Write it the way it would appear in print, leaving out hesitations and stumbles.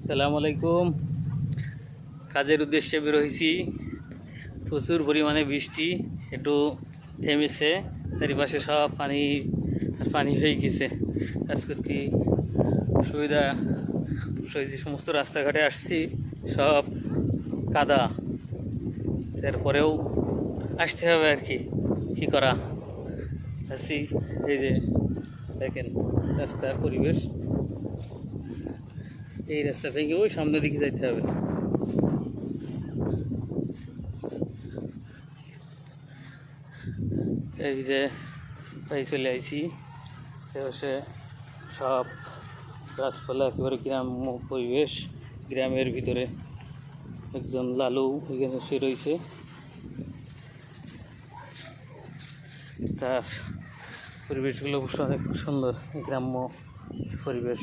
সালাম আলাইকুম। কাজের উদ্দেশ্যে বের হয়েছি। প্রচুর পরিমাণে বৃষ্টি, একটু থেমেছে। চারিপাশে সব পানি পানি হয়ে গেছে। কাজ করতে সুবিধা, যে সমস্ত রাস্তাঘাটে আসছি সব কাদা। তারপরেও আসতে হবে আর কি, কী করা। আসছি, এই যে দেখেন রাস্তার পরিবেশ। এই রাস্তা ভেঙে ওই সামনের দিকে যাইতে হবে। এই যে তাই চলে আইছি। সে সব গাছপালা, একেবারে গ্রাম্য পরিবেশ। গ্রামের ভিতরে একজন লালু এখানে সে রয়েছে। তার পরিবেশগুলো অবশ্য অনেক সুন্দর, গ্রাম্য পরিবেশ।